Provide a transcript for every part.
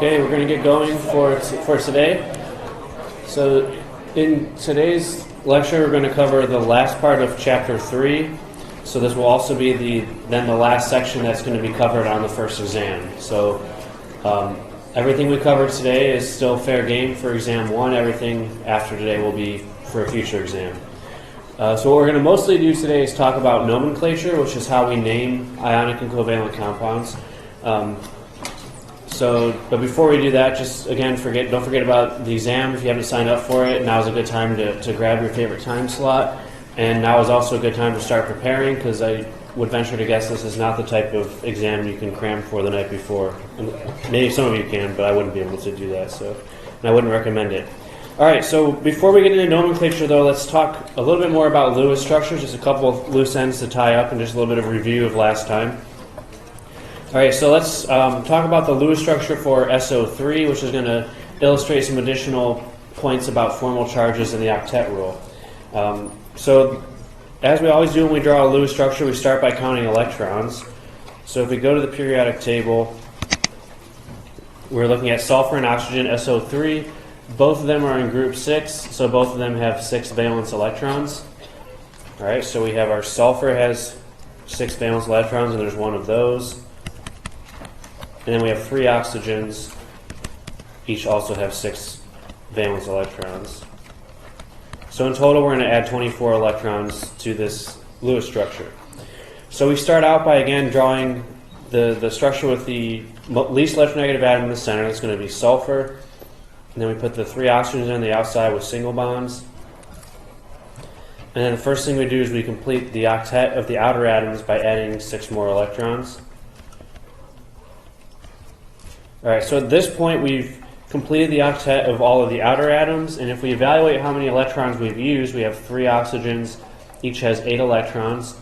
Okay, we're going to get going for today. So in today's lecture, we're going to cover the last part of Chapter 3. So this will also be the last section that's going to be covered on the first exam. So everything we covered today is still fair game for Exam 1. Everything after today will be for a future exam. So what we're going to mostly do today is talk about nomenclature, which is how we name ionic and covalent compounds. But before we do that, just again, don't forget about the exam. If you haven't signed up for it, now is a good time to grab your favorite time slot. And now is also a good time to start preparing, because I would venture to guess this is not the type of exam you can cram for the night before. Maybe some of you can, but I wouldn't be able to do that, and I wouldn't recommend it. All right, so before we get into nomenclature, though, let's talk a little bit more about Lewis structures, just a couple of loose ends to tie up and just a little bit of review of last time. All right, so let's talk about the Lewis structure for SO3, which is going to illustrate some additional points about formal charges in the Octet Rule. So as we always do when we draw a Lewis structure, we start by counting electrons. So if we go to the periodic table, we're looking at sulfur and oxygen, SO3. Both of them are in group 6, so both of them have 6 valence electrons. All right, so we have our sulfur has 6 valence electrons, and there's one of those. And then we have 3 oxygens, each also have 6 valence electrons. So in total, we're going to add 24 electrons to this Lewis structure. So we start out by, again, drawing the structure with the least electronegative atom in the center. That's going to be sulfur. And then we put the 3 oxygens on the outside with single bonds. And then the first thing we do is we complete the octet of the outer atoms by adding 6 more electrons. All right, so at this point, we've completed the octet of all of the outer atoms, and if we evaluate how many electrons we've used, we have 3 oxygens, each has 8 electrons,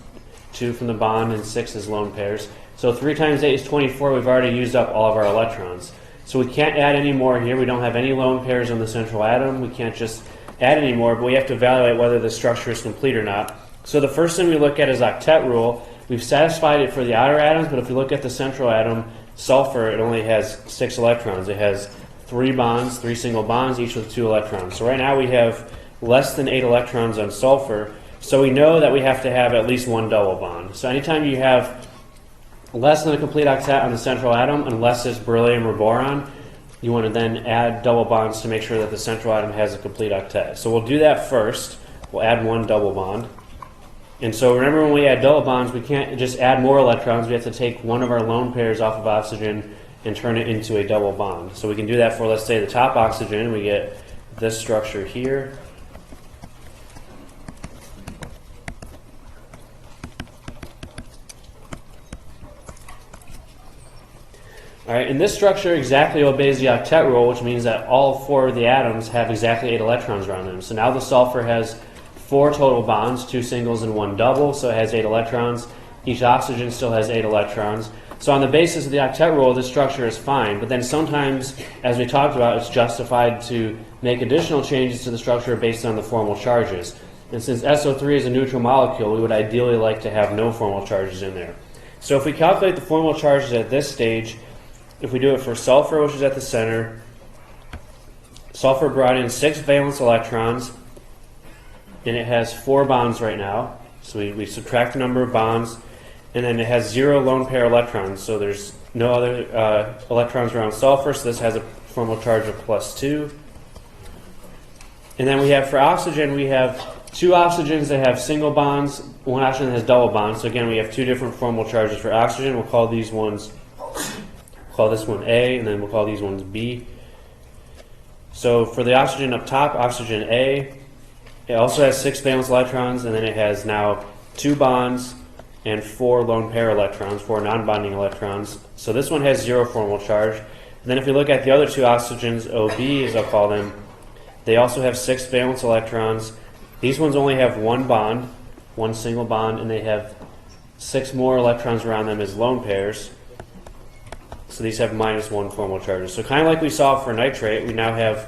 2 from the bond and 6 as lone pairs. So 3 times 8 is 24. We've already used up all of our electrons. So we can't add any more here. We don't have any lone pairs on the central atom. We can't just add any more, but we have to evaluate whether the structure is complete or not. So the first thing we look at is Octet Rule. We've satisfied it for the outer atoms, but if we look at the central atom, sulfur, it only has 6 electrons. It has 3 bonds, 3 single bonds, each with 2 electrons. So right now we have less than 8 electrons on sulfur, so we know that we have to have at least 1 double bond. So anytime you have less than a complete octet on the central atom, unless it's beryllium or boron, you want to then add double bonds to make sure that the central atom has a complete octet. So we'll do that first. We'll add 1 double bond. And so remember, when we add double bonds, we can't just add more electrons. We have to take one of our lone pairs off of oxygen and turn it into a double bond. So we can do that for, let's say, the top oxygen. We get this structure here. All right, and this structure exactly obeys the Octet Rule, which means that all 4 of the atoms have exactly 8 electrons around them. So now the sulfur has 4 total bonds, 2 singles and 1 double, so it has 8 electrons. Each oxygen still has 8 electrons. So on the basis of the Octet Rule, this structure is fine, but then sometimes, as we talked about, it's justified to make additional changes to the structure based on the formal charges. And since SO3 is a neutral molecule, we would ideally like to have no formal charges in there. So if we calculate the formal charges at this stage, if we do it for sulfur, which is at the center, sulfur brought in 6 valence electrons, and it has 4 bonds right now. So we subtract the number of bonds, and then it has 0 lone pair electrons. So there's no other electrons around sulfur, so this has a formal charge of +2. And then we have, for oxygen, we have 2 oxygens that have single bonds, 1 oxygen that has double bonds. So again, we have 2 different formal charges for oxygen. We'll call these ones, call this one A, and then we'll call these ones B. So for the oxygen up top, oxygen A, it also has 6 valence electrons, and then it has now 2 bonds and 4 lone pair electrons, 4 non-bonding electrons. So this one has 0 formal charge. And then if we look at the other 2 oxygens, OB as I'll call them, they also have 6 valence electrons. These ones only have 1 bond, 1 single bond, and they have 6 more electrons around them as lone pairs. So these have -1 formal charges. So kind of like we saw for nitrate, we now have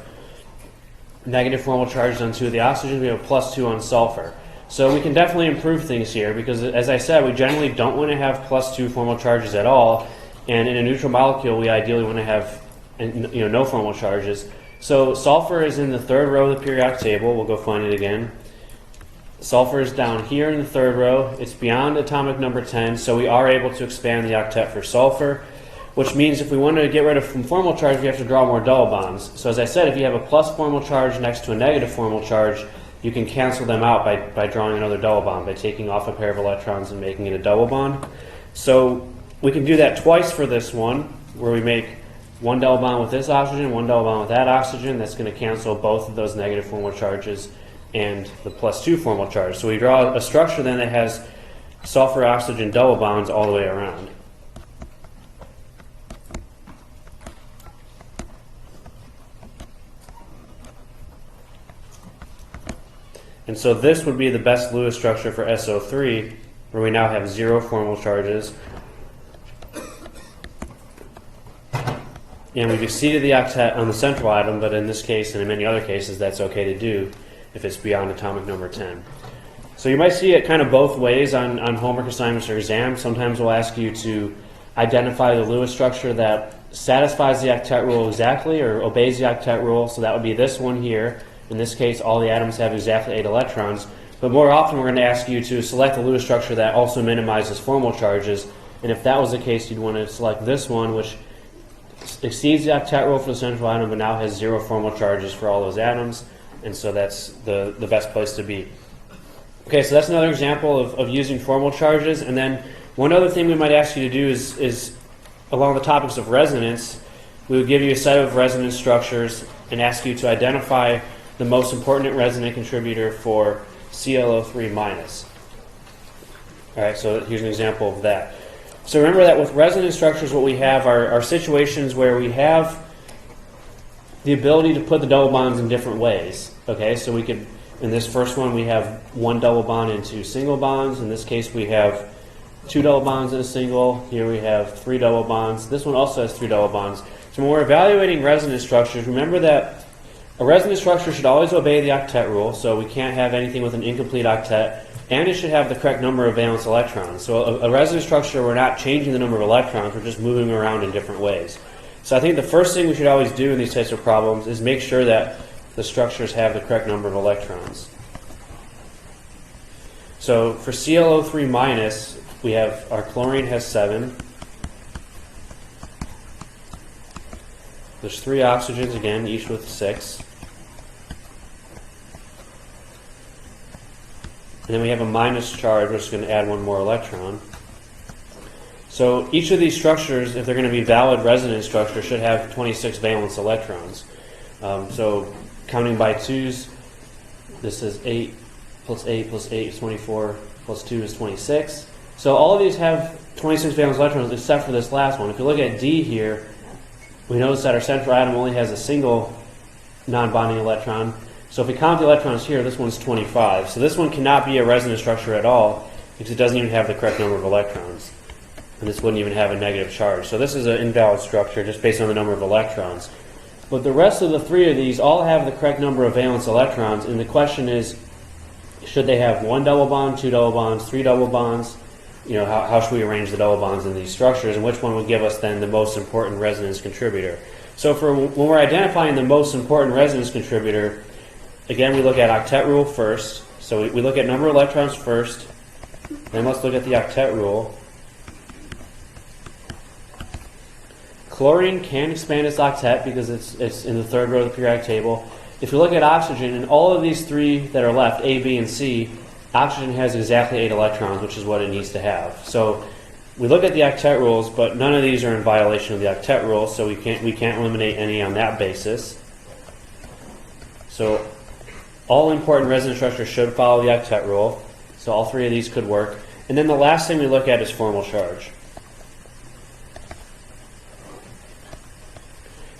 negative formal charges on 2 of the oxygens. We have +2 on sulfur. So we can definitely improve things here, because as I said, we generally don't want to have +2 formal charges at all. And in a neutral molecule, we ideally want to have and no formal charges. So sulfur is in the third row of the periodic table. We'll go find it again. Sulfur is down here in the third row. It's beyond atomic number 10, so we are able to expand the octet for sulfur, which means if we want to get rid of some formal charge, we have to draw more double bonds. So as I said, if you have a plus formal charge next to a negative formal charge, you can cancel them out by drawing another double bond, by taking off a pair of electrons and making it a double bond. So we can do that twice for this one, where we make one double bond with this oxygen, one double bond with that oxygen. That's going to cancel both of those negative formal charges and the +2 formal charge. So we draw a structure then that has sulfur-oxygen double bonds all the way around. And so this would be the best Lewis structure for SO3, where we now have 0 formal charges. And we've exceeded the octet on the central atom, but in this case and in many other cases, that's okay to do if it's beyond atomic number 10. So you might see it kind of both ways on homework assignments or exams. Sometimes we'll ask you to identify the Lewis structure that satisfies the octet rule exactly or obeys the octet rule. So that would be this one here. In this case, all the atoms have exactly 8 electrons. But more often, we're going to ask you to select a Lewis structure that also minimizes formal charges. And if that was the case, you'd want to select this one, which exceeds the octet rule for the central atom, but now has 0 formal charges for all those atoms. And so that's the best place to be. Okay, so that's another example of using formal charges. And then one other thing we might ask you to do is along the topics of resonance, we would give you a set of resonance structures and ask you to identify the most important resonant contributor for ClO3-. All right, so here's an example of that. So remember that with resonance structures, what we have are situations where we have the ability to put the double bonds in different ways. Okay, so we could, in this first one, we have 1 double bond and 2 single bonds. In this case, we have 2 double bonds and a single. Here we have 3 double bonds. This one also has 3 double bonds. So when we're evaluating resonance structures, remember that a resonance structure should always obey the octet rule, so we can't have anything with an incomplete octet, and it should have the correct number of valence electrons. So a resonance structure, we're not changing the number of electrons, we're just moving them around in different ways. So I think the first thing we should always do in these types of problems is make sure that the structures have the correct number of electrons. So for ClO3-, we have our chlorine has 7. There's 3 oxygens, again, each with 6. And then we have a minus charge, which is going to add 1 more electron. So each of these structures, if they're going to be valid resonance structures, should have 26 valence electrons. So counting by 2s, this is 8 plus 8 plus 8 is 24, plus 2 is 26. So all of these have 26 valence electrons except for this last one. If you look at D here, we notice that our central atom only has a single non-bonding electron. So if we count the electrons here, this one's 25. So this one cannot be a resonance structure at all because it doesn't even have the correct number of electrons. And this wouldn't even have a negative charge. So this is an invalid structure just based on the number of electrons. But the rest of the 3 of these all have the correct number of valence electrons, and the question is, should they have 1 double bond, 2 double bonds, 3 double bonds? How should we arrange the double bonds in these structures, and which one would give us then the most important resonance contributor? So when we're identifying the most important resonance contributor, again, we look at octet rule first. So we look at number of electrons first, then let's look at the octet rule. Chlorine can expand its octet because it's in the third row of the periodic table. If you look at oxygen, in all of these 3 that are left, A, B, and C, oxygen has exactly 8 electrons, which is what it needs to have. So we look at the octet rules, but none of these are in violation of the octet rule, so we can't eliminate any on that basis. So all important resonance structures should follow the octet rule. So all 3 of these could work. And then the last thing we look at is formal charge.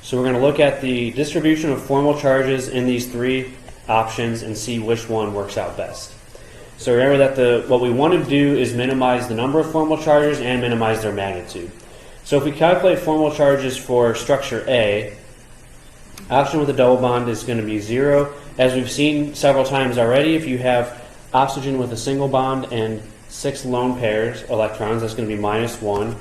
So we're going to look at the distribution of formal charges in these 3 options and see which one works out best. So remember that what we want to do is minimize the number of formal charges and minimize their magnitude. So if we calculate formal charges for structure A, oxygen with a double bond is going to be 0. As we've seen several times already, if you have oxygen with a single bond and 6 lone pairs electrons, that's going to be -1. And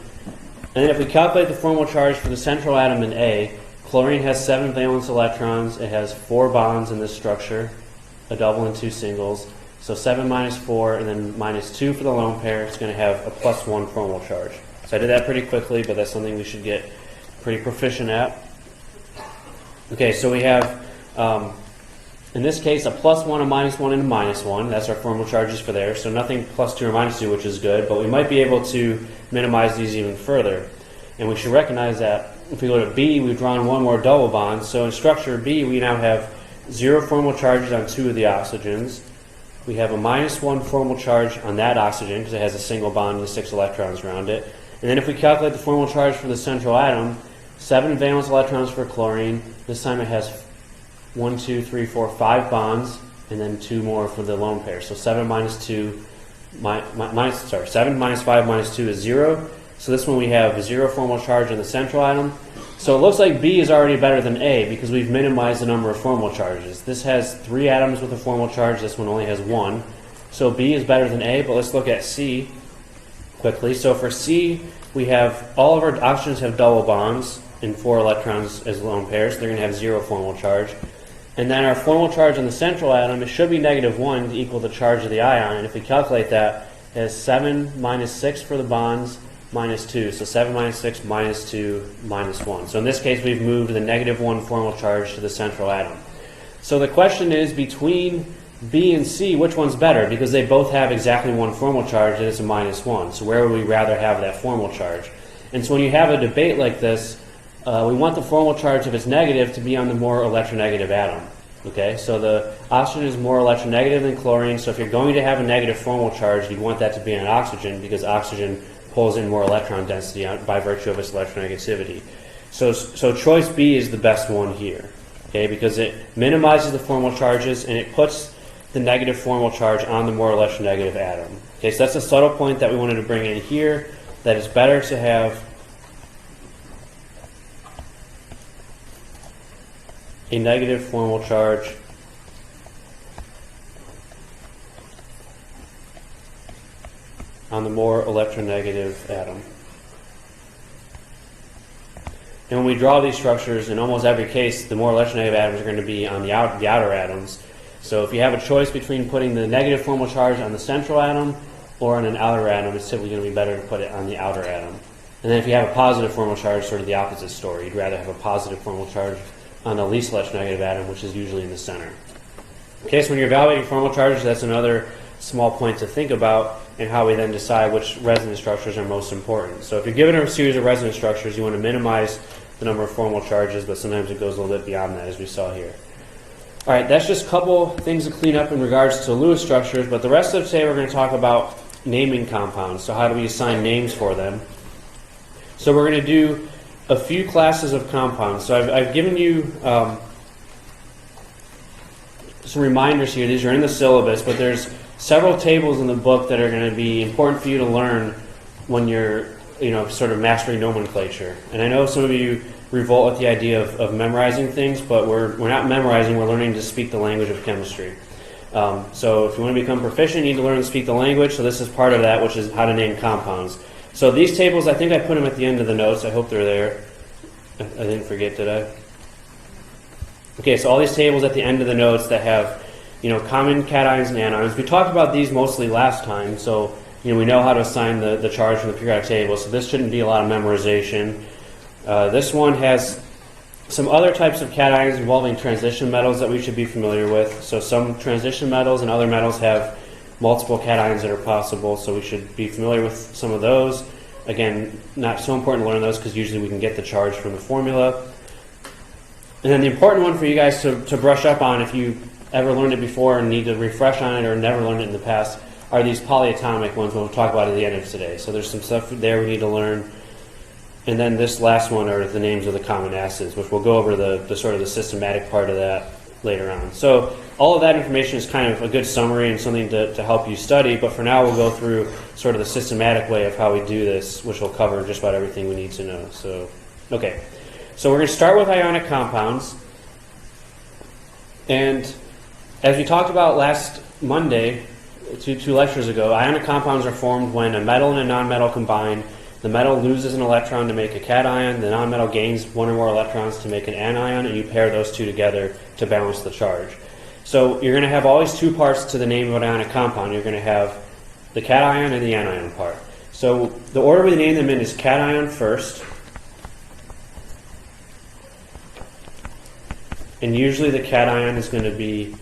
then if we calculate the formal charge for the central atom in A, Chlorine has 7 valence electrons. It has 4 bonds in this structure, a double and 2 singles. So 7 minus 4, and then minus 2 for the lone pair. It's going to have a +1 formal charge. So I did that pretty quickly, but that's something we should get pretty proficient at. Okay, so we have, in this case, a +1, a -1, and a -1. That's our formal charges for there. So nothing +2 or -2, which is good, but we might be able to minimize these even further. And we should recognize that if we go to B, we've drawn one more double bond. So in structure B, we now have 0 formal charges on 2 of the oxygens. We have a -1 formal charge on that oxygen because it has a single bond with 6 electrons around it. And then if we calculate the formal charge for the central atom, 7 valence electrons for chlorine. This time it has 1, 2, 3, 4, 5 bonds, and then 2 more for the lone pair. So 7 minus 2, 7 minus 5 minus 2 is 0. So this one we have a 0 formal charge on the central atom. So it looks like B is already better than A because we've minimized the number of formal charges. This has 3 atoms with a formal charge. This one only has 1. So B is better than A, but let's look at C quickly. So for C, we have all of our oxygens have double bonds and 4 electrons as lone pairs. They're going to have 0 formal charge. And then our formal charge on the central atom, it should be -1 to equal the charge of the ion. And if we calculate that, it has 7 minus 6 for the bonds, -2. So 7 minus 6 minus 2 minus 1. So in this case, we've moved the -1 formal charge to the central atom. So the question is, between B and C, which one's better? Because they both have exactly 1 formal charge and it's a -1. So where would we rather have that formal charge? And so when you have a debate like this, we want the formal charge, if it's negative, to be on the more electronegative atom. Okay, so the oxygen is more electronegative than chlorine. So if you're going to have a negative formal charge, you want that to be on oxygen because oxygen pulls in more electron density by virtue of its electronegativity. So choice B is the best one here, okay, because it minimizes the formal charges and it puts the negative formal charge on the more electronegative atom. Okay, so that's a subtle point that we wanted to bring in here, that it's better to have a negative formal charge on the more electronegative atom. And when we draw these structures, in almost every case, the more electronegative atoms are going to be on the outer atoms. So if you have a choice between putting the negative formal charge on the central atom or on an outer atom, it's typically going to be better to put it on the outer atom. And then if you have a positive formal charge, sort of the opposite story. You'd rather have a positive formal charge on the least electronegative atom, which is usually in the center. Okay, so when you're evaluating formal charges, that's another small point to think about and how we then decide which resonance structures are most important. So if you're given a series of resonance structures, you want to minimize the number of formal charges, but sometimes it goes a little bit beyond that, as we saw here. All right, that's just a couple things to clean up in regards to Lewis structures, but the rest of today we're going to talk about naming compounds. So how do we assign names for them? So we're going to do a few classes of compounds. So I've given you some reminders here. These are in the syllabus, but there's several tables in the book that are going to be important for you to learn when you're, sort of mastering nomenclature. And I know some of you revolt at the idea of memorizing things, but we're not memorizing, we're learning to speak the language of chemistry. So if you want to become proficient, you need to learn to speak the language, so this is part of that, which is how to name compounds. So these tables, I think I put them at the end of the notes. I hope they're there. I didn't forget, did I? Okay, so all these tables at the end of the notes that have, common cations and anions. We talked about these mostly last time, so we know how to assign the charge from the periodic table, so this shouldn't be a lot of memorization. This one has some other types of cations involving transition metals that we should be familiar with. So some transition metals and other metals have multiple cations that are possible, so we should be familiar with some of those. Again, not so important to learn those because usually we can get the charge from the formula. And then the important one for you guys to brush up on, if you ever learned it before and need to refresh on it or never learned it in the past, are these polyatomic ones we'll talk about at the end of today. So there's some stuff there we need to learn. And then this last one are the names of the common acids, which we'll go over the sort of the systematic part of that later on. So all of that information is kind of a good summary and something to help you study, but for now we'll go through sort of the systematic way of how we do this, which will cover just about everything we need to know. So, okay. So we're going to start with ionic compounds. And as we talked about last Monday, two lectures ago, ionic compounds are formed when a metal and a nonmetal combine The metal loses an electron to make a cation, the nonmetal gains one or more electrons to make an anion, and you pair those two together to balance the charge. So you're going to have always two parts to the name of an ionic compound. You're going to have the cation and the anion part. So the order we name them in is cation first, and usually the cation is going to be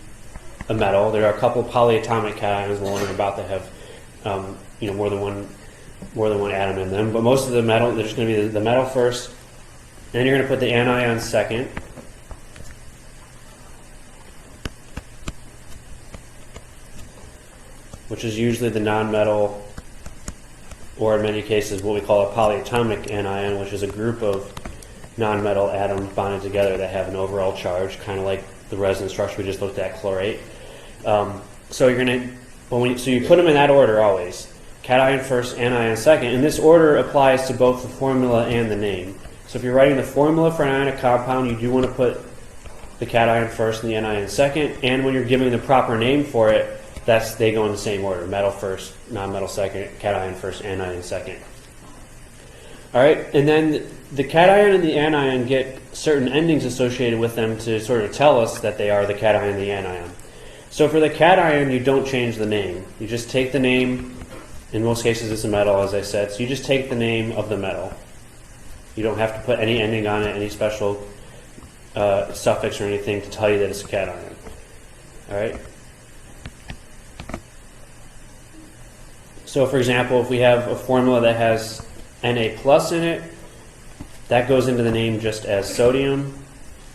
a metal. There are a couple polyatomic cations, the one we're about to have more than one atom in them, but most of the metal, there's going to be the metal first, and you're going to put the anion second. Which is usually the nonmetal, or in many cases what we call a polyatomic anion, which is a group of nonmetal atoms bonded together that have an overall charge, kind of like the resonance structure we just looked at, chlorate. So you're going to, so you put them in that order always. Cation first, anion second, and this order applies to both the formula and the name. So if you're writing the formula for an ionic compound, you do want to put the cation first and the anion second, and when you're giving the proper name for it, they go in the same order: metal first, nonmetal second, cation first, anion second. All right, and then the cation and the anion get certain endings associated with them to sort of tell us that they are the cation and the anion. So for the cation, you don't change the name. You just take the name. In most cases, it's a metal, as I said. So you just take the name of the metal. You don't have to put any ending on it, any special suffix or anything to tell you that it's a cation. All right. So for example, if we have a formula that has Na plus in it, that goes into the name just as sodium.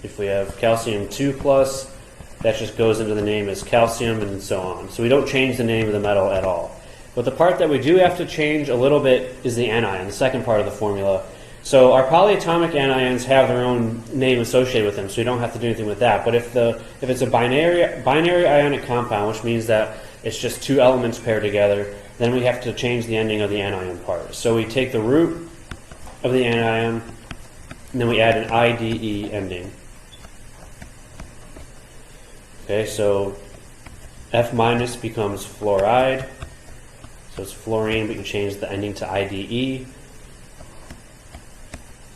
If we have calcium 2 plus, that just goes into the name as calcium, and so on. So we don't change the name of the metal at all. But the part that we do have to change a little bit is the anion, the second part of the formula. So our polyatomic anions have their own name associated with them, so we don't have to do anything with that. But if it's a binary ionic compound, which means that it's just two elements paired together, then we have to change the ending of the anion part. So we take the root of the anion, and then we add an IDE ending. Okay, so F minus becomes fluoride. So it's fluorine, but you change the ending to IDE.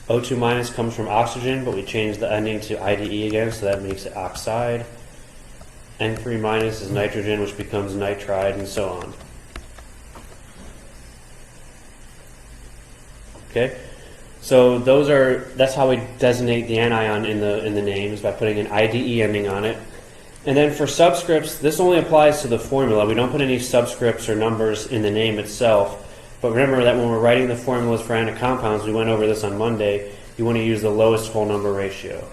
O2 minus comes from oxygen, but we change the ending to IDE again, so that makes it oxide. N3 minus is nitrogen, which becomes nitride, and so on. Okay, so that's how we designate the anion in the names, by putting an IDE ending on it. And then for subscripts, this only applies to the formula. We don't put any subscripts or numbers in the name itself. But remember that when we're writing the formulas for ionic compounds, we went over this on Monday, you want to use the lowest whole number ratio.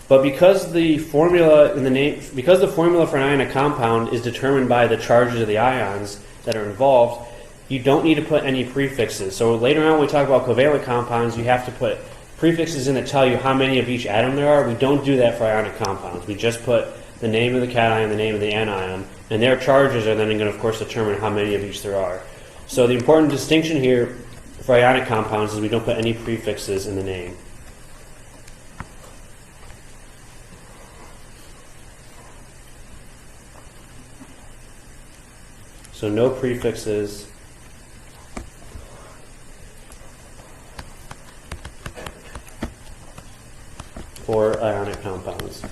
But because the formula for an ionic compound is determined by the charges of the ions that are involved, you don't need to put any prefixes. So later on when we talk about covalent compounds, you have to put prefixes in that tell you how many of each atom there are. We don't do that for ionic compounds. We just put the name of the cation, the name of the anion, and their charges are then going to, of course, determine how many of each there are. So the important distinction here for ionic compounds is we don't put any prefixes in the name. So no prefixes. For ionic compounds.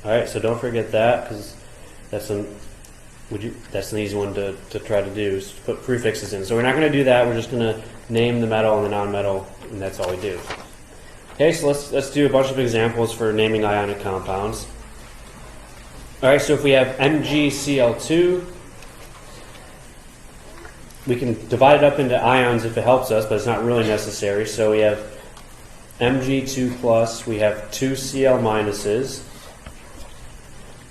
All right, so don't forget that, because that's an easy one to try to do, is to put prefixes in. So we're not going to do that. We're just going to name the metal and the nonmetal, and that's all we do. Okay, so let's do a bunch of examples for naming ionic compounds. All right, so if we have MgCl2, we can divide it up into ions if it helps us, but it's not really necessary. So we have Mg2 plus, we have 2 Cl minuses.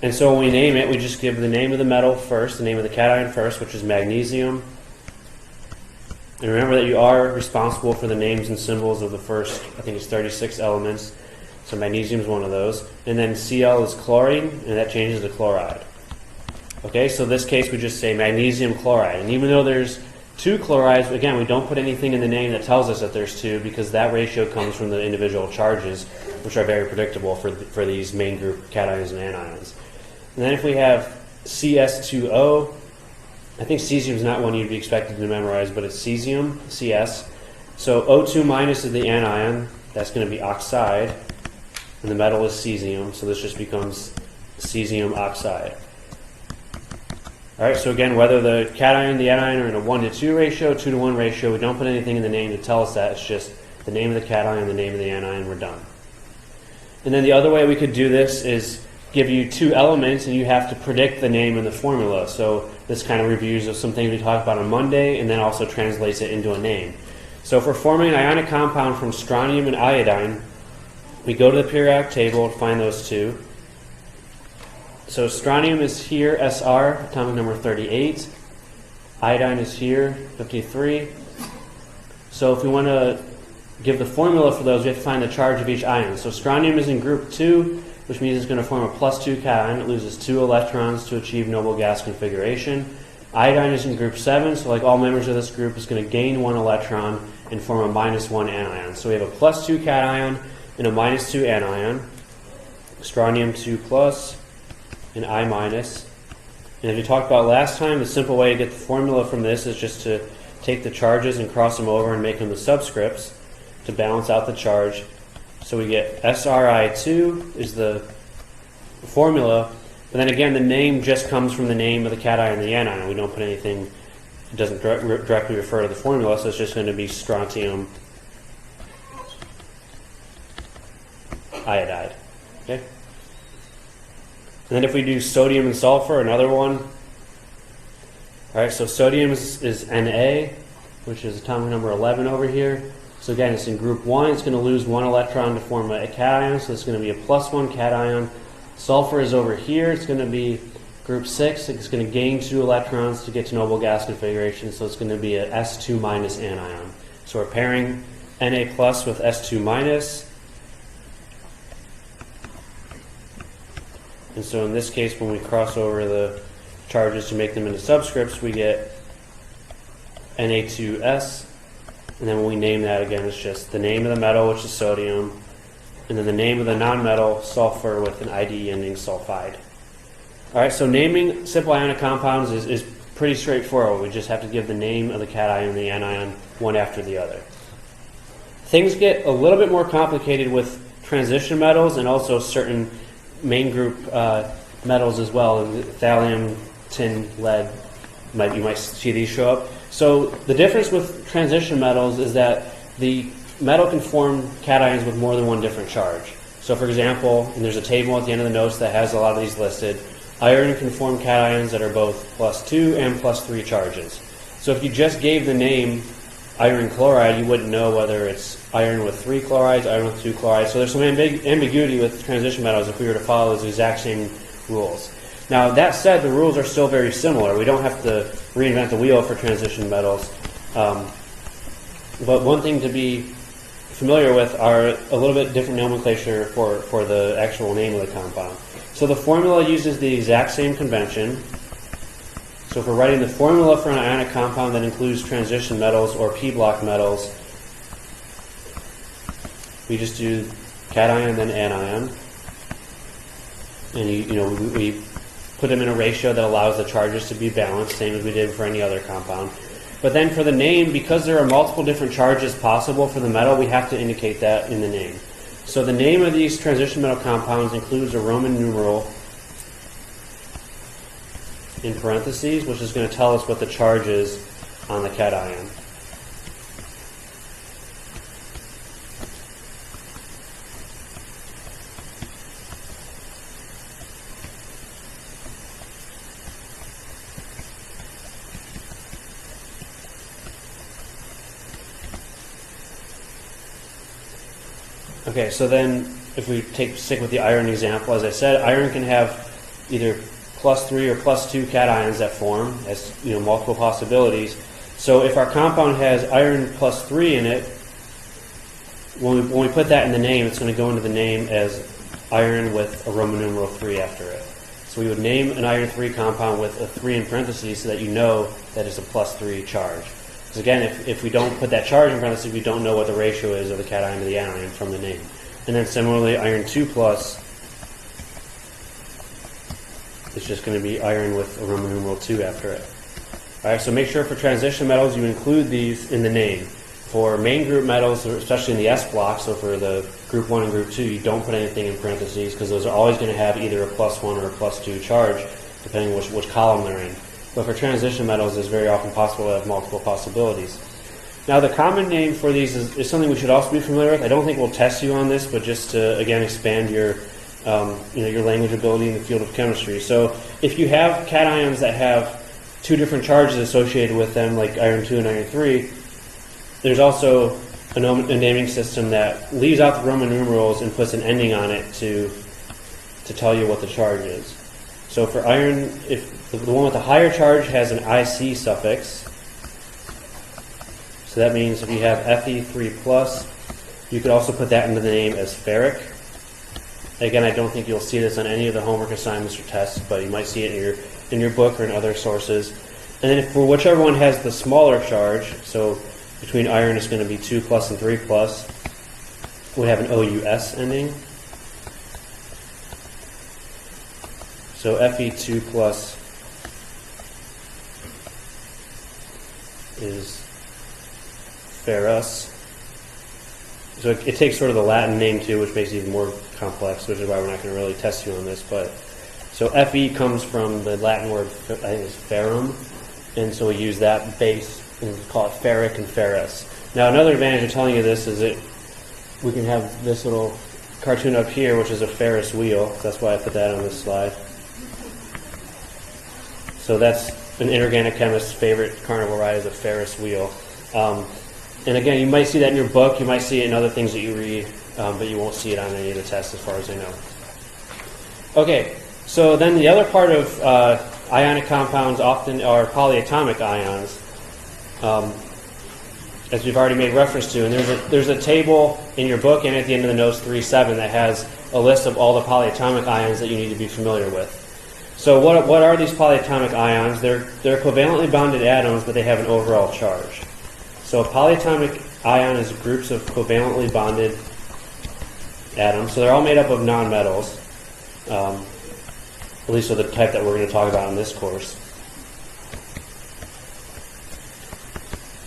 And so when we name it, we just give the name of the metal first, the name of the cation first, which is magnesium. And remember that you are responsible for the names and symbols of the first, I think it's 36 elements. So magnesium is one of those. And then Cl is chlorine, and that changes to chloride. Okay, so in this case we just say magnesium chloride. And even though there's 2 chlorides, again, we don't put anything in the name that tells us that there's 2, because that ratio comes from the individual charges, which are very predictable for these main group cations and anions. And then if we have CS2O, I think cesium is not one you'd be expected to memorize, but it's cesium, CS. So O2 minus is the anion, that's going to be oxide, and the metal is cesium, so this just becomes cesium oxide. Alright, so again, whether the cation and the anion are in a 1:2 ratio, 2:1 ratio, we don't put anything in the name to tell us that, it's just the name of the cation and the name of the anion, we're done. And then the other way we could do this is give you two elements and you have to predict the name in the formula. So this kind of reviews of some things we talked about on Monday and then also translates it into a name. So if we're forming an ionic compound from strontium and iodine, we go to the periodic table to find those two. So strontium is here, Sr, atomic number 38. Iodine is here, 53. So if we want to give the formula for those, we have to find the charge of each ion. So strontium is in group 2, which means it's going to form a +2 cation. It loses 2 electrons to achieve noble gas configuration. Iodine is in group 7, so like all members of this group, it's going to gain 1 electron and form a -1 anion. So we have a +2 cation and a -2 anion. Strontium 2+ and I-. And as we talked about last time, the simple way to get the formula from this is just to take the charges and cross them over and make them the subscripts to balance out the charge. So we get SRI2 is the formula, but then again the name just comes from the name of the cation and the anion. We don't put anything, it doesn't directly refer to the formula, so it's just going to be strontium iodide. Okay? And then if we do sodium and sulfur, another one. Alright, so sodium is Na, which is atomic number 11 over here. So again, it's in group 1, it's going to lose 1 electron to form a cation, so it's going to be a +1 cation. Sulfur is over here, it's going to be group 6, it's going to gain 2 electrons to get to noble gas configuration, so it's going to be a S2- anion. So we're pairing Na+ with S2-. And so in this case, when we cross over the charges to make them into subscripts, we get Na2S. And then when we name that, again, it's just the name of the metal, which is sodium, and then the name of the nonmetal, sulfur, with an ID ending sulfide. All right, so naming simple ionic compounds is pretty straightforward. We just have to give the name of the cation and the anion one after the other. Things get a little bit more complicated with transition metals and also certain main group metals as well. Thallium, tin, lead, you might see these show up. So the difference with transition metals is that the metal can form cations with more than one different charge. So for example, and there's a table at the end of the notes that has a lot of these listed, iron can form cations that are both +2 and +3 charges. So if you just gave the name iron chloride, you wouldn't know whether it's iron with 3 chlorides, iron with 2 chlorides. So there's some ambiguity with transition metals if we were to follow those exact same rules. Now that said, the rules are still very similar. We don't have to reinvent the wheel for transition metals. But one thing to be familiar with are a little bit different nomenclature for the actual name of the compound. So the formula uses the exact same convention. So if we're writing the formula for an ionic compound that includes transition metals or p-block metals, we just do cation then anion. And we put them in a ratio that allows the charges to be balanced, same as we did for any other compound. But then for the name, because there are multiple different charges possible for the metal, we have to indicate that in the name. So the name of these transition metal compounds includes a Roman numeral in parentheses, which is going to tell us what the charge is on the cation. Okay, so then if we stick with the iron example, as I said, iron can have either +3 or +2 cations that form as multiple possibilities. So if our compound has iron +3 in it, when we put that in the name, it's going to go into the name as iron with a Roman numeral 3 after it. So we would name an iron 3 compound with a 3 in parentheses so that you know that it's a +3 charge. Because again, if we don't put that charge in parentheses, we don't know what the ratio is of the cation to the anion from the name. And then similarly, iron 2+ it's just going to be iron with a Roman numeral 2 after it. All right, so make sure for transition metals you include these in the name. For main group metals, especially in the S block, so for the group 1 and group 2, you don't put anything in parentheses because those are always going to have either a +1 or a +2 charge, depending which column they're in. But for transition metals, it's very often possible to have multiple possibilities. Now, the common name for these is something we should also be familiar with. I don't think we'll test you on this, but just to, again, expand your your language ability in the field of chemistry. So if you have cations that have two different charges associated with them, like iron 2 and iron 3, there's also a naming system that leaves out the Roman numerals and puts an ending on it to tell you what the charge is. So for iron, if the one with the higher charge has an IC suffix, so that means if you have Fe3+, you could also put that into the name as ferric. Again, I don't think you'll see this on any of the homework assignments or tests, but you might see it in your book or in other sources. And then for whichever one has the smaller charge, so between iron it's going to be 2+ and 3+, we have an OUS ending. So Fe2+ is ferrous. So it takes sort of the Latin name too, which makes it even more complex, which is why we're not going to really test you on this. But so Fe comes from the Latin word, I think it's ferrum, and so we use that base and call it ferric and ferrous. Now, another advantage of telling you this is that we can have this little cartoon up here, which is a Ferris wheel. That's why I put that on this slide. So that's an inorganic chemist's favorite carnival ride, is a Ferris wheel. And again, you might see that in your book, you might see it in other things that you read, but you won't see it on any of the tests as far as I know. Okay, so then the other part of ionic compounds often are polyatomic ions, as we've already made reference to. And there's a table in your book and at the end of the notes 3.7 that has a list of all the polyatomic ions that you need to be familiar with. So what are these polyatomic ions? They're covalently bonded atoms, but they have an overall charge. So a polyatomic ion is groups of covalently bonded atoms. So they're all made up of nonmetals, at least of the type that we're going to talk about in this course.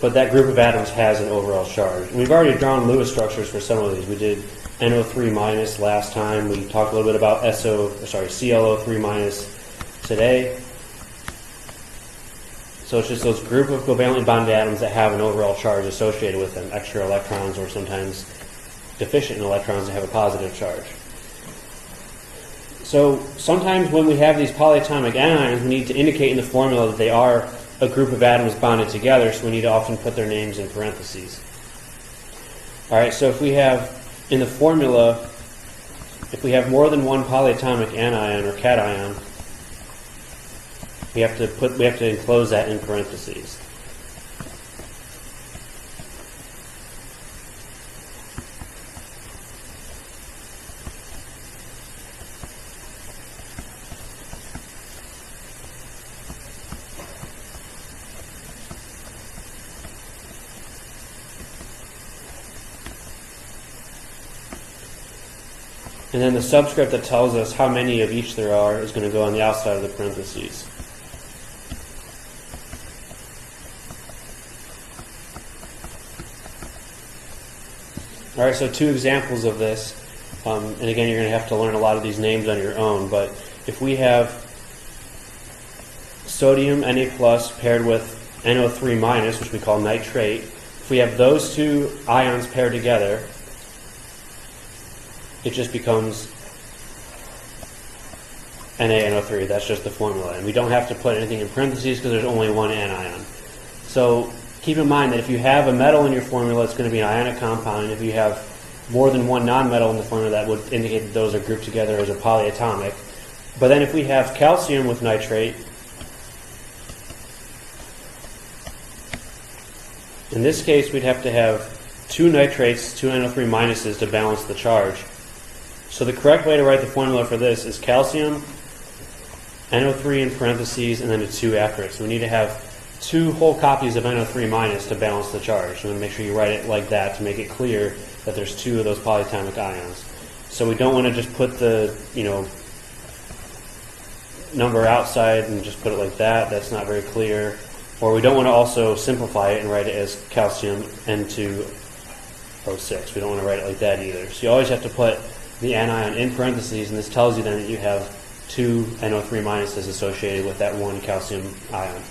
But that group of atoms has an overall charge. We've already drawn Lewis structures for some of these. We did NO3- last time. We talked a little bit about ClO3- today. So it's just those group of covalently bonded atoms that have an overall charge associated with them, extra electrons or sometimes deficient in electrons that have a positive charge. So sometimes when we have these polyatomic anions, we need to indicate in the formula that they are a group of atoms bonded together, so we need to often put their names in parentheses. All right, so if we have in the formula, if we have more than one polyatomic anion or cation, we have to enclose that in parentheses. And then the subscript that tells us how many of each there are is going to go on the outside of the parentheses. All right, so two examples of this, and again, you're going to have to learn a lot of these names on your own, but if we have sodium Na+ paired with NO3-, which we call nitrate, if we have those two ions paired together, it just becomes NaNO3. That's just the formula. And we don't have to put anything in parentheses because there's only one anion. So keep in mind that if you have a metal in your formula, it's going to be an ionic compound. And if you have more than one nonmetal in the formula, that would indicate that those are grouped together as a polyatomic. But then if we have calcium with nitrate, in this case we'd have to have two nitrates, two NO3- to balance the charge. So the correct way to write the formula for this is calcium, NO3 in parentheses, and then a 2 after it. So we need to have two whole copies of NO3- to balance the charge. So make sure you write it like that to make it clear that there's two of those polyatomic ions. So we don't want to just put the, number outside and just put it like that. That's not very clear. Or we don't want to also simplify it and write it as calcium N2O6. We don't want to write it like that either. So you always have to put the anion in parentheses, and this tells you then that you have 2 NO3 minuses associated with that one calcium ion. All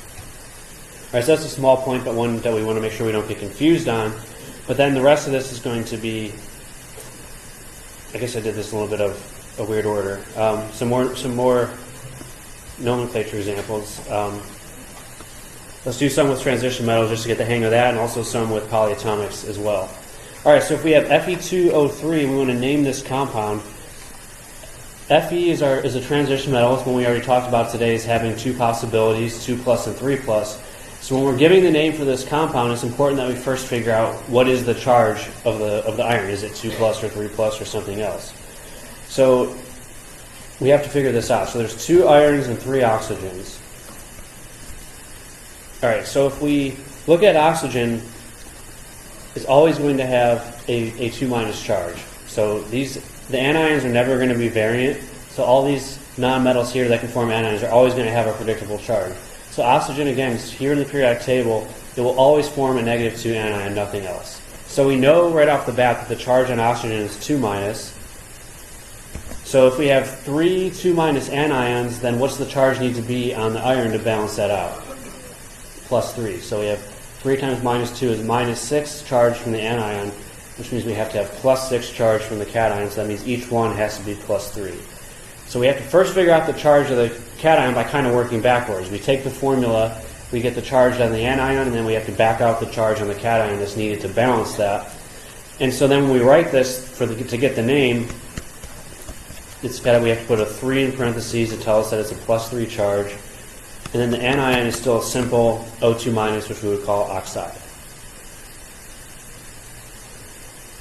right, so that's a small point, but one that we want to make sure we don't get confused on. But then the rest of this is going to be, I guess I did this in a little bit of a weird order. Some more nomenclature examples. Let's do some with transition metals just to get the hang of that, and also some with polyatomics as well. All right, so if we have Fe2O3, we want to name this compound. Fe is a transition metal. It's one we already talked about today as having 2 possibilities, 2+ and 3+. So when we're giving the name for this compound, it's important that we first figure out what is the charge of the iron. Is it 2+ or 3+ or something else? So we have to figure this out. So there's 2 irons and 3 oxygens. All right, so if we look at oxygen, it's always going to have a 2- charge. So the anions are never going to be variant. So all these nonmetals here that can form anions are always going to have a predictable charge. So oxygen, again, here in the periodic table, it will always form a -2 anion, nothing else. So we know right off the bat that the charge on oxygen is 2-. So if we have 3 2- anions, then what's the charge need to be on the iron to balance that out? +3. So we have 3 times -2 is -6 charge from the anion, which means we have to have +6 charge from the cation. So that means each one has to be +3. So we have to first figure out the charge of the cation by kind of working backwards. We take the formula, we get the charge on the anion, and then we have to back out the charge on the cation that's needed to balance that. And so then when we write this to get the name, we have to put a 3 in parentheses to tell us that it's a +3 charge. And then the anion is still a simple O2-, which we would call oxide.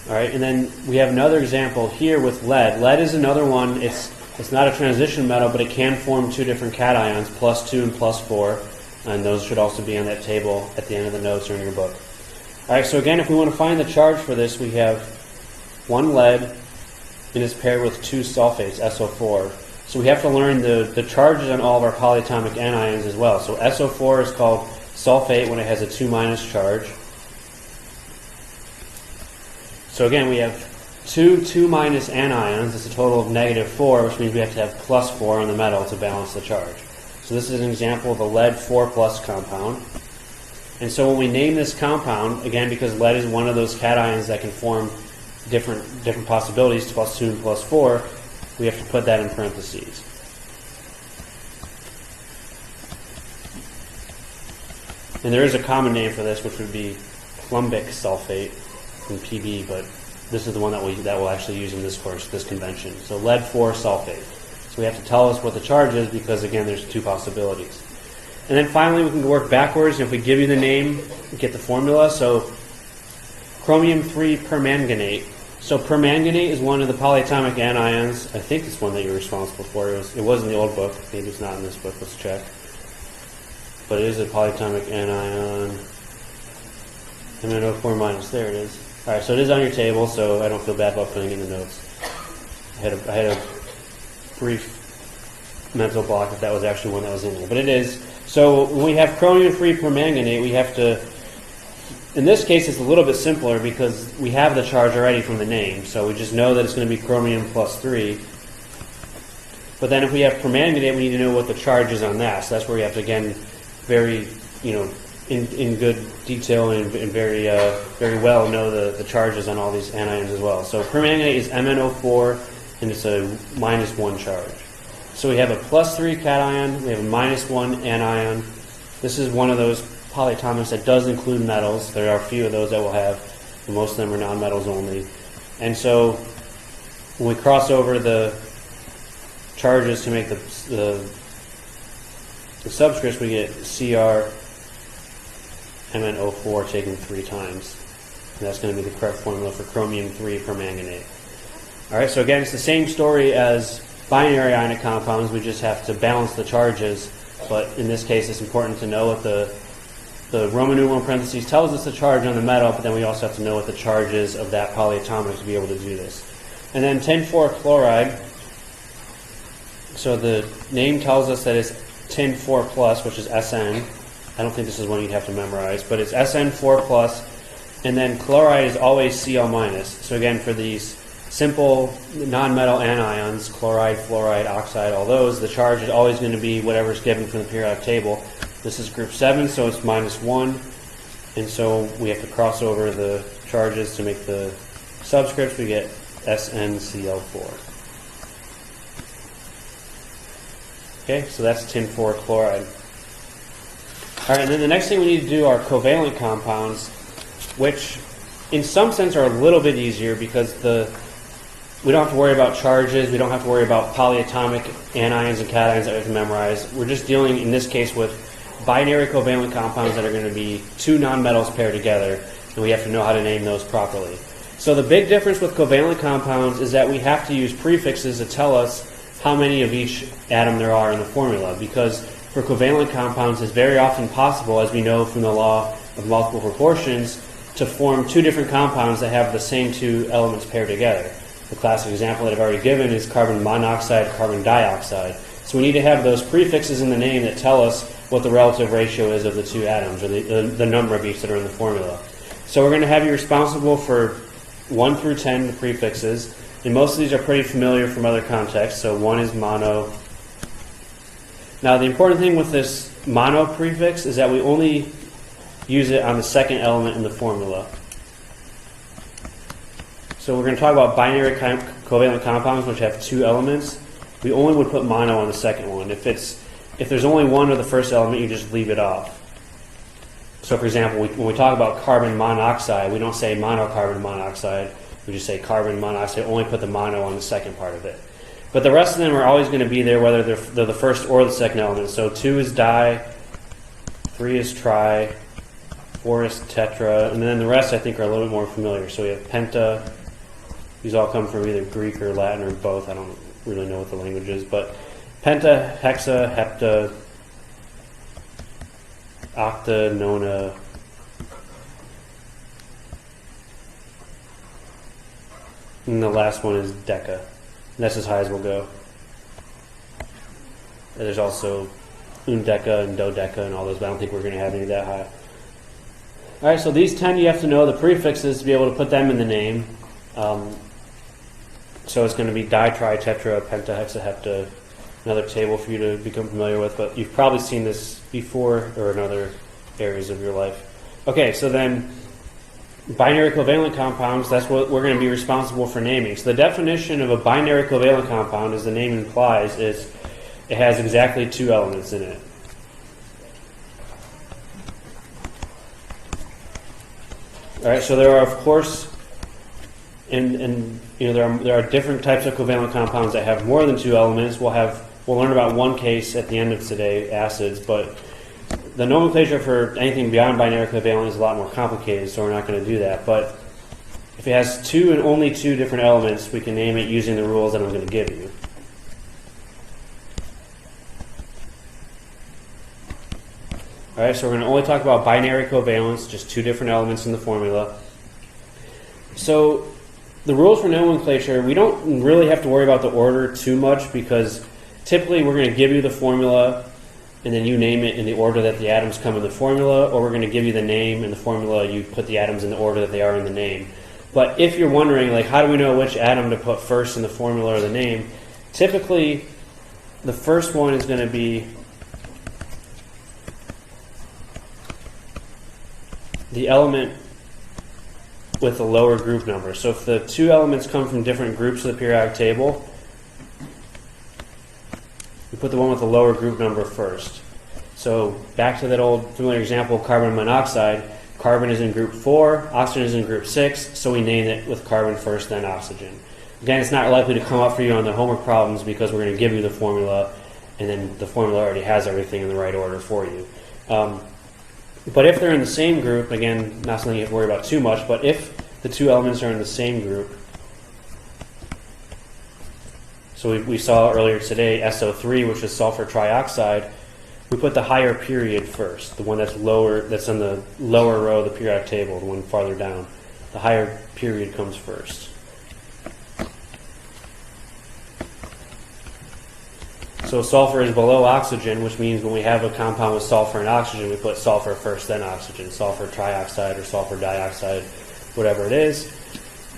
All right, and then we have another example here with lead. Lead is another one. It's not a transition metal, but it can form 2 different cations, +2 and +4, and those should also be on that table at the end of the notes or in your book. All right, so again, if we want to find the charge for this, we have 1 lead, and it's paired with 2 sulfates, SO4. So we have to learn the charges on all of our polyatomic anions as well. So SO4 is called sulfate when it has a 2- charge. So again, we have 2 2- anions. It's a total of -4, which means we have to have +4 on the metal to balance the charge. So this is an example of a lead 4+ compound. And so when we name this compound, again, because lead is one of those cations that can form different possibilities, +2 and +4, we have to put that in parentheses. And there is a common name for this, which would be plumbic sulfate in PB, but this is the one that we'll actually use in this course, this convention. So lead 4 sulfate. So we have to tell us what the charge is because, again, there's 2 possibilities. And then finally, we can work backwards. And if we give you the name, we get the formula. So chromium 3 permanganate. So permanganate is one of the polyatomic anions. I think it's one that you're responsible for. It was in the old book. Maybe it's not in this book. Let's check. But it is a polyatomic anion. MnO4-. There it is. All right, so it is on your table, so I don't feel bad about putting it in the notes. I had a brief mental block if that was actually one that was in there. But it is. So when we have chromium-free permanganate, we have to... In this case, it's a little bit simpler because we have the charge already from the name. So we just know that it's going to be chromium +3. But then if we have permanganate, we need to know what the charge is on that. So that's where we have to, again, very, in good detail and very well know the charges on all these anions as well. So permanganate is MnO4, and it's a -1 charge. So we have a +3 cation, we have a -1 anion. This is one of those polyatomics that does include metals. There are a few of those that will have, but most of them are nonmetals only. And so when we cross over the charges to make the subscripts, we get Cr MnO4 taken 3 times. And that's going to be the correct formula for chromium 3 permanganate. All right, so again, it's the same story as binary ionic compounds. We just have to balance the charges. But in this case, it's important to know what the Roman numeral in parentheses tells us the charge on the metal, but then we also have to know what the charge is of that polyatomic to be able to do this. And then tin 4 chloride. So the name tells us that it's tin 4 plus, which is SN. I don't think this is one you'd have to memorize, but it's SN 4 plus, and then chloride is always Cl minus. So again, for these simple non-metal anions, chloride, fluoride, oxide, all those, the charge is always going to be whatever's given from the periodic table. This is group 7, so it's -1, and so we have to cross over the charges to make the subscripts. We get SnCl4. Okay, so that's tin 4 chloride. All right, and then the next thing we need to do are covalent compounds, which in some sense are a little bit easier because we don't have to worry about charges, we don't have to worry about polyatomic anions and cations that we have to memorize. We're just dealing, in this case, with binary covalent compounds that are going to be two nonmetals paired together, and we have to know how to name those properly. So the big difference with covalent compounds is that we have to use prefixes to tell us how many of each atom there are in the formula, because for covalent compounds it's very often possible, as we know from the law of multiple proportions, to form two different compounds that have the same two elements paired together. The classic example that I've already given is carbon monoxide, carbon dioxide. So we need to have those prefixes in the name that tell us what the relative ratio is of the two atoms, or the number of each that are in the formula. So we're going to have you responsible for 1 through 10, the prefixes, and most of these are pretty familiar from other contexts. So 1 is mono. Now the important thing with this mono prefix is that we only use it on the second element in the formula. So we're going to talk about binary covalent compounds which have two elements. We only would put mono on the second one. If there's only one of the first element, you just leave it off. So for example, when we talk about carbon monoxide, we don't say monocarbon monoxide. We just say carbon monoxide, only put the mono on the second part of it. But the rest of them are always going to be there whether they're the first or the second element. So 2 is di, 3 is tri, 4 is tetra, and then the rest I think are a little bit more familiar. So we have penta. These all come from either Greek or Latin or both. I don't really know what the language is, but penta, hexa, hepta, octa, nona, and the last one is deca. And that's as high as we'll go. And there's also undeca and dodeca and all those, but I don't think we're going to have any that high. All right, so these 10 you have to know the prefixes to be able to put them in the name. So it's going to be di, tri, tetra, penta, hexa, hepta. Another table for you to become familiar with, but you've probably seen this before or in other areas of your life. Okay, so then binary covalent compounds, that's what we're going to be responsible for naming. So the definition of a binary covalent compound, as the name implies, is it has exactly two elements in it. All right, so there are, of course, and you know there are different types of covalent compounds that have more than two elements. We'll learn about one case at the end of today, acids, but the nomenclature for anything beyond binary covalent is a lot more complicated, so we're not going to do that. But if it has two and only two different elements, we can name it using the rules that I'm going to give you. All right, so we're going to only talk about binary covalence, just two different elements in the formula. So the rules for nomenclature, we don't really have to worry about the order too much because typically we're going to give you the formula and then you name it in the order that the atoms come in the formula, or we're going to give you the name in the formula, you put the atoms in the order that they are in the name. But if you're wondering, like, how do we know which atom to put first in the formula or the name, typically the first one is going to be the element with the lower group number. So if the two elements come from different groups of the periodic table, we put the one with the lower group number first. So back to that old familiar example, carbon monoxide. Carbon is in group 4, oxygen is in group 6, so we name it with carbon first, then oxygen. Again, it's not likely to come up for you on the homework problems because we're going to give you the formula, and then the formula already has everything in the right order for you. But if they're in the same group, again, not something you have to worry about too much, but if the two elements are in the same group, so we saw earlier today SO3, which is sulfur trioxide, we put the higher period first, the one that's lower, that's on the lower row of the periodic table, the one farther down. The higher period comes first. So sulfur is below oxygen, which means when we have a compound with sulfur and oxygen, we put sulfur first, then oxygen, sulfur trioxide or sulfur dioxide, whatever it is.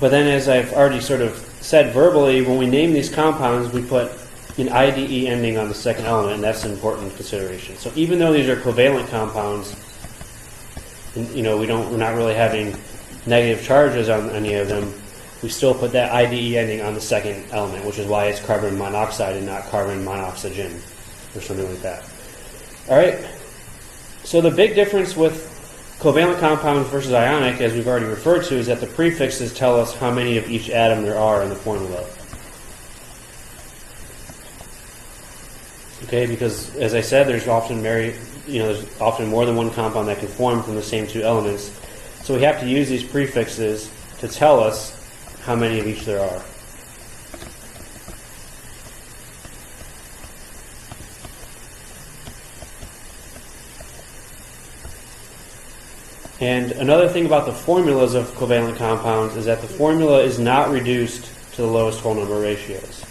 But then, as I've already sort of said verbally, when we name these compounds, we put an IDE ending on the second element, and that's an important consideration. So even though these are covalent compounds, and, we're not really having negative charges on any of them, we still put that IDE ending on the second element, which is why it's carbon monoxide and not carbon monoxygen or something like that. All right. So the big difference with covalent compounds versus ionic, as we've already referred to, is that the prefixes tell us how many of each atom there are in the formula. Okay, because as I said, there's often more than one compound that can form from the same two elements. So we have to use these prefixes to tell us how many of each there are. And another thing about the formulas of covalent compounds is that the formula is not reduced to the lowest whole number ratios.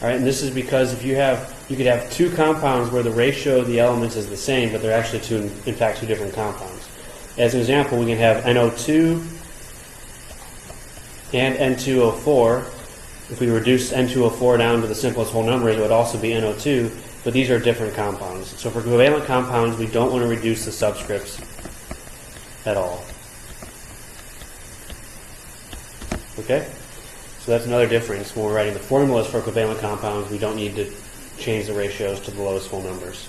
All right, and this is because if you could have two compounds where the ratio of the elements is the same, but they're actually in fact two different compounds. As an example, we can have NO2 and N2O4. If we reduce N2O4 down to the simplest whole numbers, it would also be NO2, but these are different compounds. So for covalent compounds, we don't want to reduce the subscripts at all. Okay? So that's another difference. When we're writing the formulas for covalent compounds, we don't need to change the ratios to the lowest whole numbers.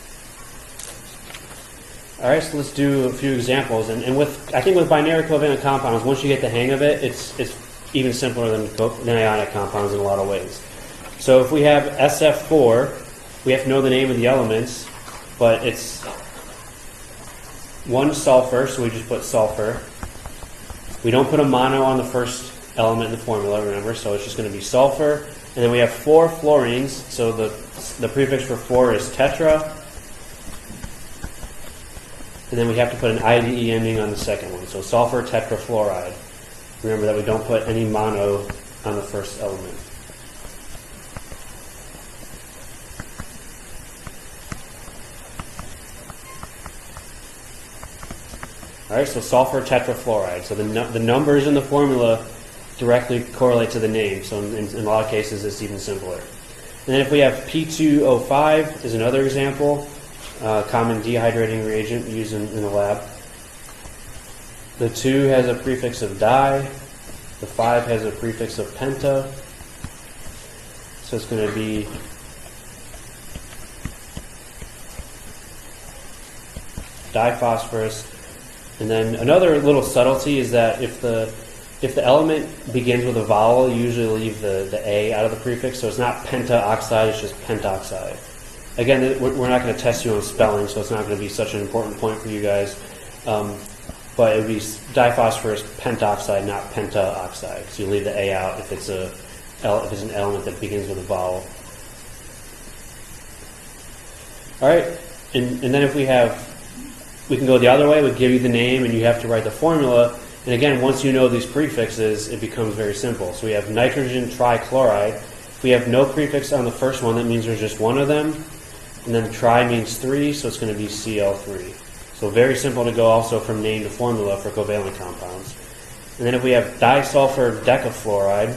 All right, so let's do a few examples. And I think with binary covalent compounds, once you get the hang of it, it's even simpler than ionic compounds in a lot of ways. So if we have SF4, we have to know the name of the elements, but it's one sulfur, so we just put sulfur. We don't put a mono on the first element in the formula, remember, so it's just going to be sulfur. And then we have 4 fluorines, so the prefix for 4 is tetra. And then we have to put an IDE ending on the second one, so sulfur tetrafluoride. Remember that we don't put any mono on the first element. All right, so sulfur tetrafluoride. So the numbers in the formula directly correlate to the name, so in a lot of cases it's even simpler. And then if we have P2O5 is another example, common dehydrating reagent used in the lab. The 2 has a prefix of di, the 5 has a prefix of penta, so it's going to be diphosphorus. And then another little subtlety is that if the element begins with a vowel, you usually leave the A out of the prefix, so it's not pentaoxide, it's just pentoxide. Again, we're not going to test you on spelling, so it's not going to be such an important point for you guys. But it would be diphosphorus pentoxide, not pentaoxide. So you leave the A out if it's an element that begins with a vowel. All right, and then if we can go the other way. We give you the name, and you have to write the formula. And again, once you know these prefixes, it becomes very simple. So we have nitrogen trichloride. If we have no prefix on the first one, that means there's just one of them. And then tri means 3, so it's going to be Cl3. So very simple to go also from name to formula for covalent compounds. And then if we have disulfur decafluoride,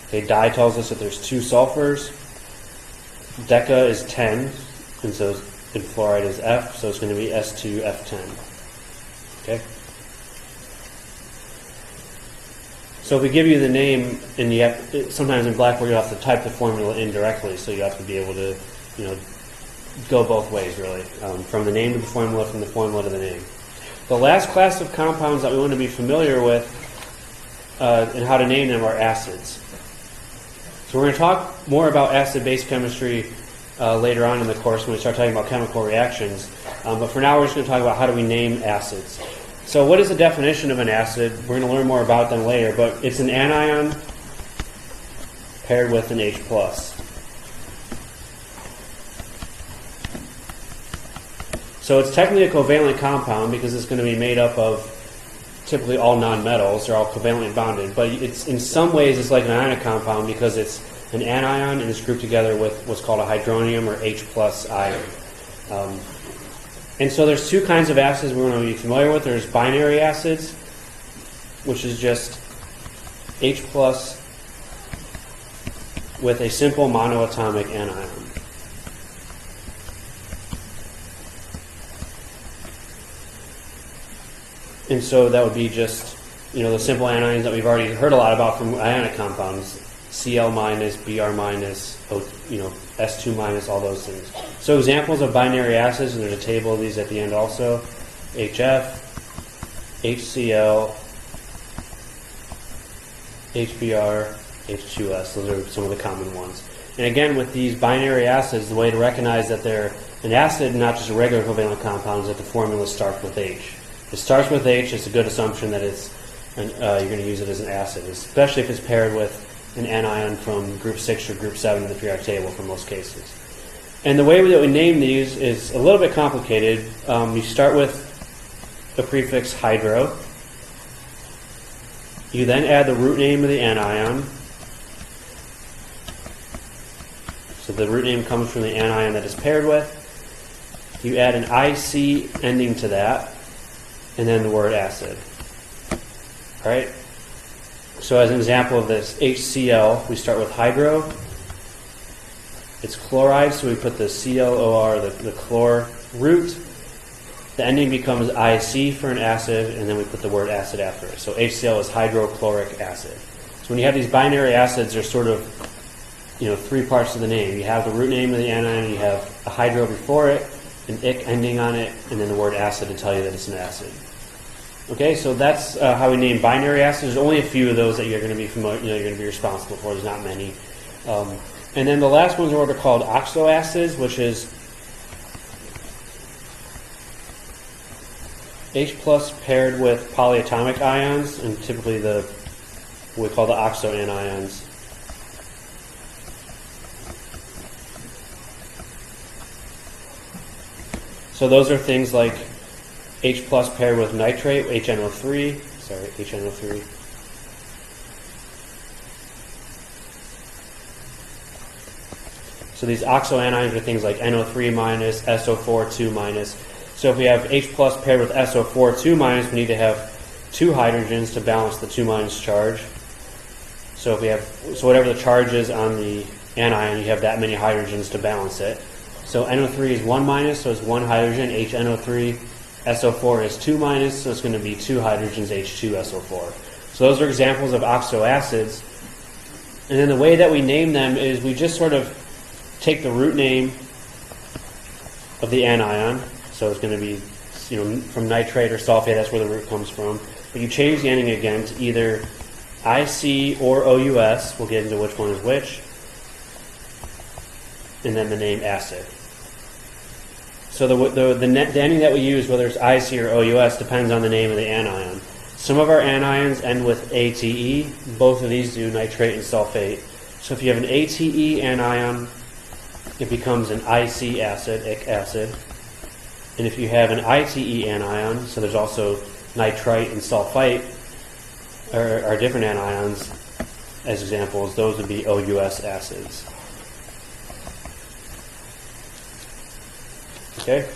okay, di tells us that there's 2 sulfurs. Deca is 10, and so and fluoride is F, so it's going to be S2F10. Okay? So if we give you the name, and sometimes in Blackboard you'll have to type the formula in directly, so you have to be able to, go both ways really, from the name to the formula, from the formula to the name. The last class of compounds that we want to be familiar with and how to name them are acids. So we're going to talk more about acid-base chemistry later on in the course when we start talking about chemical reactions. But for now we're just going to talk about how do we name acids. So what is the definition of an acid? We're going to learn more about them later, but it's an anion paired with an H+. So it's technically a covalent compound because it's going to be made up of typically all nonmetals. They're all covalently bonded. But it's in some ways it's like an ionic compound because it's an anion and it's grouped together with what's called a hydronium or H plus ion. And so there's two kinds of acids we're going to be familiar with. There's binary acids, which is just H plus with a simple monoatomic anion. And so that would be just, the simple anions that we've already heard a lot about from ionic compounds. Cl minus, Br minus, S2 minus, all those things. So examples of binary acids, and there's a table of these at the end also. HF, HCl, HBr, H2S. Those are some of the common ones. And again, with these binary acids, the way to recognize that they're an acid, not just a regular covalent compound, is that the formula starts with H. If it starts with H, it's a good assumption that you're going to use it as an acid, especially if it's paired with an anion from group 6 or group 7 in the periodic table for most cases. And the way that we name these is a little bit complicated. You start with the prefix hydro. You then add the root name of the anion. So the root name comes from the anion that it's paired with. You add an IC ending to that, and then the word acid. All right? So as an example of this, HCl, we start with hydro. It's chloride, so we put the ClOR, the chlor root. The ending becomes IC for an acid, and then we put the word acid after it. So HCl is hydrochloric acid. So when you have these binary acids, there's sort of, three parts of the name. You have the root name of the anion, you have a hydro before it, an ic ending on it, and then the word acid to tell you that it's an acid. Okay, so that's how we name binary acids. There's only a few of those that you're going to be familiar, you're going to be responsible for. There's not many. And then the last ones are what are called oxoacids, which is H plus paired with polyatomic ions, and typically what we call the oxoanions. So those are things like H plus paired with nitrate, HNO3. So these oxoanions are things like NO3 minus, SO4 2 minus. So if we have H plus paired with SO4 2 minus, we need to have two hydrogens to balance the 2 minus charge. So whatever the charge is on the anion, you have that many hydrogens to balance it. So NO3 is 1 minus, so it's 1 hydrogen, HNO3. SO4 is 2 minus, so it's going to be 2 hydrogens, H2SO4. So those are examples of oxoacids. And then the way that we name them is we just sort of take the root name of the anion. So it's going to be, from nitrate or sulfate, that's where the root comes from. But you change the ending again to either IC or OUS. We'll get into which one is which. And then the name acid. So the ending that we use, whether it's IC or OUS, depends on the name of the anion. Some of our anions end with ATE. Both of these do, nitrate and sulfate. So if you have an ATE anion, it becomes an IC acid, ic acid. And if you have an ITE anion, so there's also nitrite and sulfite, are different anions as examples, those would be OUS acids. Okay?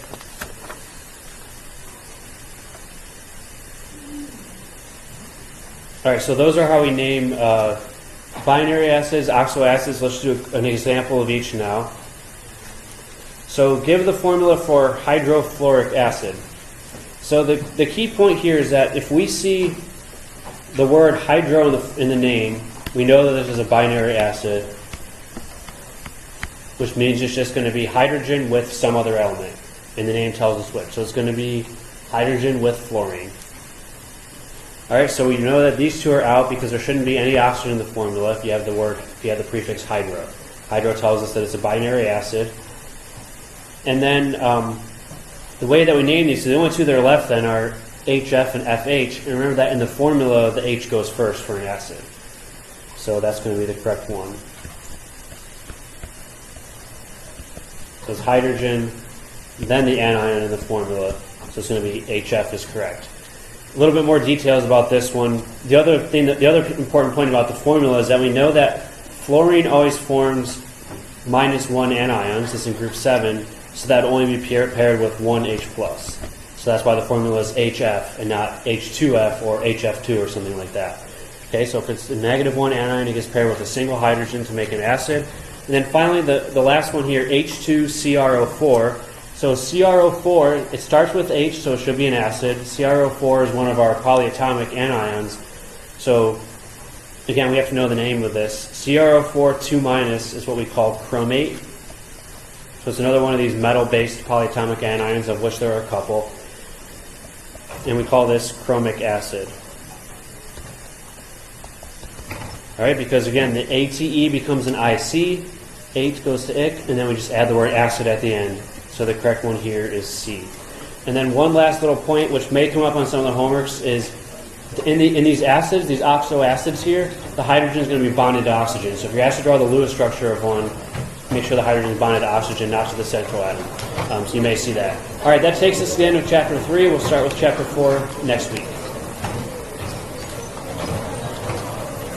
All right, so those are how we name binary acids, oxoacids. Let's do an example of each now. So give the formula for hydrofluoric acid. So the key point here is that if we see the word hydro in the name, we know that this is a binary acid, which means it's just going to be hydrogen with some other element. And the name tells us which. So it's going to be hydrogen with fluorine. All right, so we know that these two are out because there shouldn't be any oxygen in the formula if you have the prefix hydro. Hydro tells us that it's a binary acid. And then the way that we name these, so the only two that are left then are HF and FH. And remember that in the formula, the H goes first for an acid. So that's going to be the correct one. So it's hydrogen then the anion in the formula. So it's going to be HF is correct. A little bit more details about this one. The other important point about the formula is that we know that fluorine always forms -1 anions. This is in group 7, so that will only be paired with one H+. So that's why the formula is HF and not H2F or HF2 or something like that. Okay, so if it's a -1 anion, it gets paired with a single hydrogen to make an acid. And then finally, the last one here, H2CrO4. So CrO4, it starts with H, so it should be an acid. CrO4 is one of our polyatomic anions. So again, we have to know the name of this. CrO4 2- is what we call chromate. So it's another one of these metal-based polyatomic anions, of which there are a couple. And we call this chromic acid. All right, because again, the ATE becomes an IC, 8 goes to IC, and then we just add the word acid at the end. So the correct one here is C. And then one last little point, which may come up on some of the homeworks, is in these acids, these oxoacids here, the hydrogen is going to be bonded to oxygen. So if you're asked to draw the Lewis structure of one, make sure the hydrogen is bonded to oxygen, not to the central atom. So you may see that. All right, that takes us to the end of Chapter 3. We'll start with Chapter 4 next week.